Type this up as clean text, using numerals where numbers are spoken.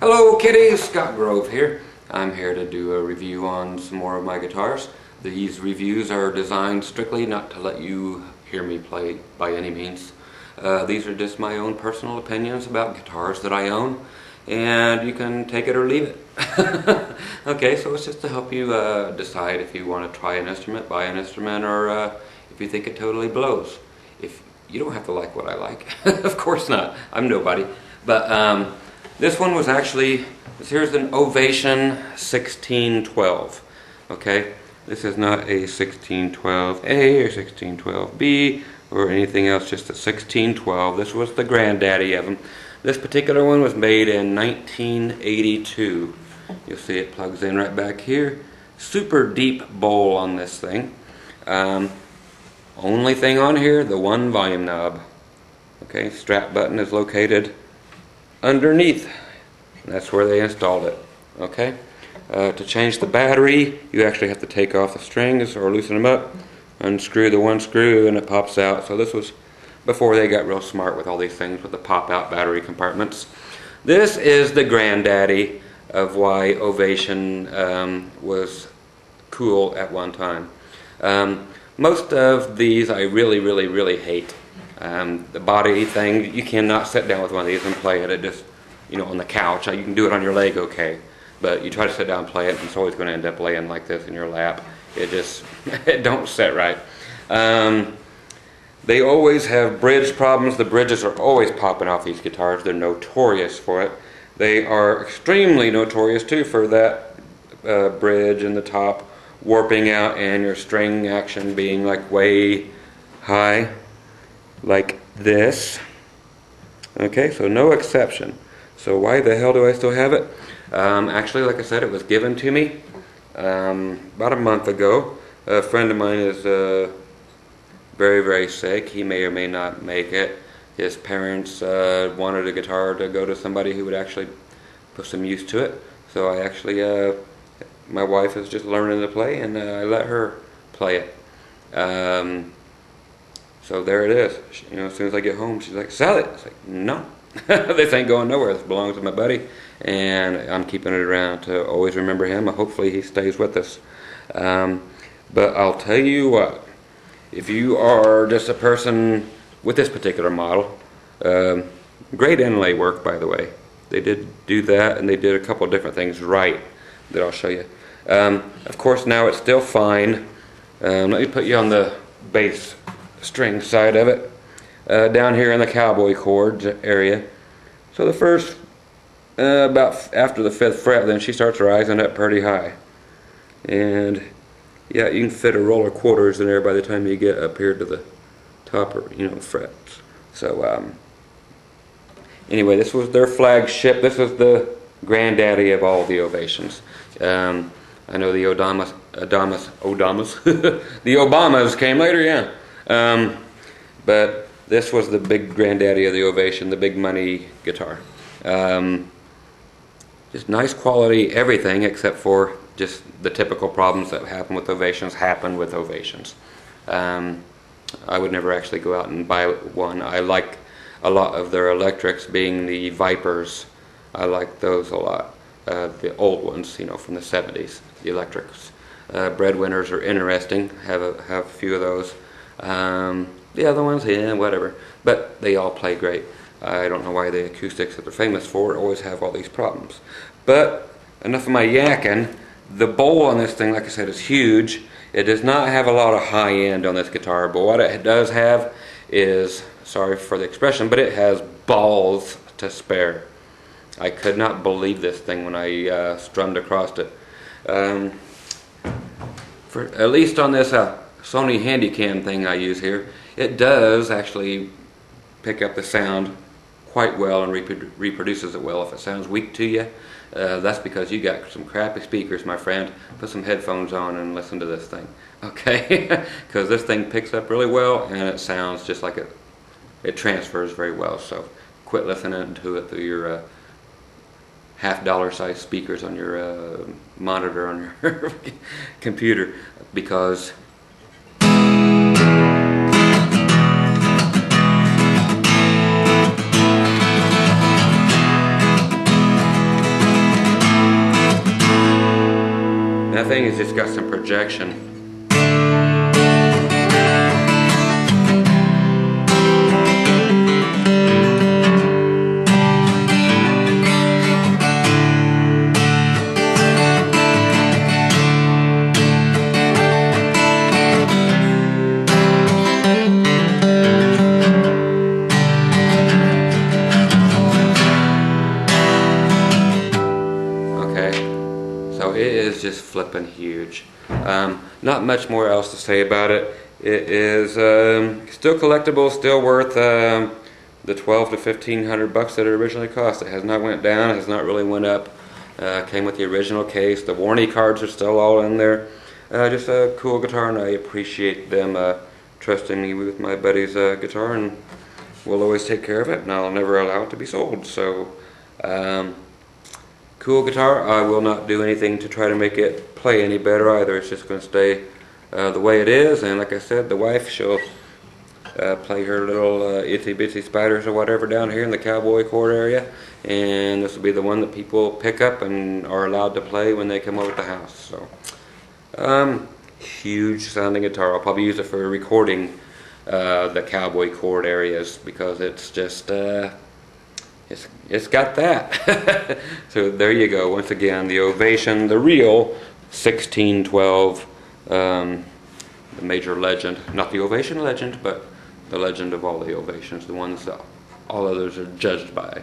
Hello kitties, Scott Grove here. I'm here to do a review on some more of my guitars. These reviews are designed strictly not to let you hear me play by any means. These are just my own personal opinions about guitars that I own, and you can take it or leave it. Okay, so it's just to help you decide if you want to try an instrument, buy an instrument, or if you think it totally blows. If you don't have to like what I like, of course not. I'm nobody. But this one was actually, here's an Ovation 1612, okay? This is not a 1612A or 1612B or anything else, just a 1612. This was the granddaddy of them. This particular one was made in 1982. You'll see it plugs in right back here. Super deep bowl on this thing. Only thing on here, the one volume knob. Okay, strap button is located underneath. That's where they installed it. Okay, to change the battery, you actually have to take off the strings or loosen them up, unscrew the one screw, and it pops out. So this was before they got real smart with all these things with the pop-out battery compartments. This is the granddaddy of why Ovation was cool at one time. Most of these I really hate. The body thing, you cannot sit down with one of these and play it. It just, you know, on the couch. You can do it on your leg, okay, but you try to sit down and play it, and it's always going to end up laying like this in your lap. It just, it don't sit right. They always have bridge problems. The bridges are always popping off these guitars. They're notorious for it. They are extremely notorious too for that bridge in the top warping out and your string action being like way high, like this. Okay, so no exception. So why the hell do I still have it? Actually, like I said, it was given to me about a month ago. A friend of mine is very sick. He may or may not make it. His parents wanted a guitar to go to somebody who would actually put some use to it. So I actually, my wife is just learning to play, and I let her play it. So there it is. You know, as soon as I get home, she's like, "Sell it." It's like, no, this ain't going nowhere. This belongs to my buddy, and I'm keeping it around to always remember him. Hopefully he stays with us. But I'll tell you what, if you are just a person with this particular model, great inlay work, by the way. They did do that, and they did a couple of different things right that I'll show you. Of course, now it's still fine. Let me put you on the bass string side of it, down here in the cowboy chords area. So the first, about after the 5th fret, then she starts rising up pretty high. And yeah, you can fit a roll of quarters in there by the time you get up here to the top, frets. So anyway, this was their flagship. This was the granddaddy of all the Ovations. I know the the Obamas came later, yeah. But this was the big granddaddy of the Ovation, the big money guitar. Just nice quality everything except for just the typical problems that happen with Ovations happen with Ovations. I would never actually go out and buy one. I like a lot of their electrics, being the Vipers. I like those a lot. The old ones, from the 70s, the electrics. Breadwinners are interesting. Have a few of those. The other ones, yeah, whatever. But they all play great. I don't know why the acoustics that they're famous for always have all these problems. But enough of my yakking. The bowl on this thing, like I said, is huge. It does not have a lot of high end on this guitar, but what it does have is, sorry for the expression, but it has balls to spare. I could not believe this thing when I strummed across it. For at least on this Sony Handycam thing I use here, it does actually pick up the sound quite well and reproduces it well. If it sounds weak to you, that's because you got some crappy speakers, my friend. Put some headphones on and listen to this thing, okay? Because this thing picks up really well, and it sounds just like it transfers very well. So quit listening to it through your $50 size speakers on your monitor on your computer, because that thing has just got some projection. So it is just flipping huge. Not much more else to say about it. It is still collectible, still worth the $1,200 to $1,500 that it originally cost. It has not went down, it has not really went up. Came with the original case. The warranty cards are still all in there. Just a cool guitar, and I appreciate them trusting me with my buddy's guitar, and we'll always take care of it, and I'll never allow it to be sold. So. Cool guitar. I will not do anything to try to make it play any better either. It's just going to stay the way it is, and like I said, the wife, she'll play her little itsy bitsy spiders or whatever down here in the cowboy chord area, and this will be the one that people pick up and are allowed to play when they come over to the house. So huge sounding guitar. I'll probably use it for recording the cowboy chord areas, because it's just it's got that. So there you go. Once again, the Ovation, the real 1612, the major legend. Not the Ovation legend, but the legend of all the Ovations, the ones that all others are judged by.